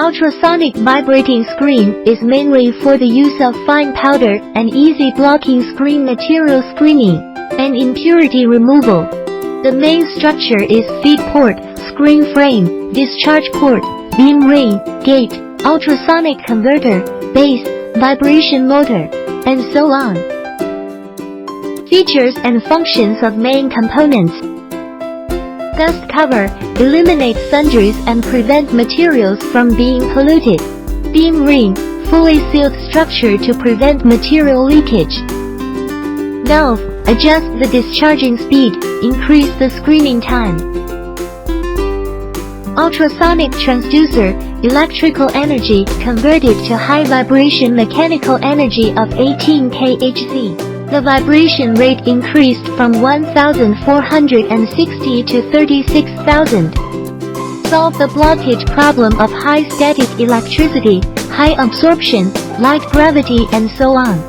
Ultrasonic vibrating screen is mainly for the use of fine powder and easy blocking screen material screening and impurity removal. The main structure is feed port, screen frame, discharge port, beam ring, gate, ultrasonic converter, base, vibration motor, and so on. Features and functions of main components. Dust cover, eliminate sundries and prevent materials from being polluted. Beam ring, fully sealed structure to prevent material leakage. Valve, adjust the discharging speed, increase the screening time. Ultrasonic transducer, electrical energy converted to high vibration mechanical energy of 18 kHz. The vibration rate increased from 1,460 to 36,000. Solve the blockage problem of high static electricity, high absorption, light gravity and so on.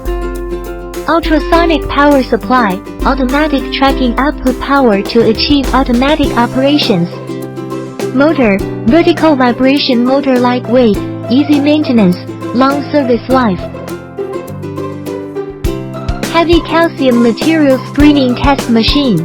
Ultrasonic power supply, automatic tracking output power to achieve automatic operations. Motor, vertical vibration motor, lightweight, easy maintenance, long service life. Heavy calcium material screening test machine.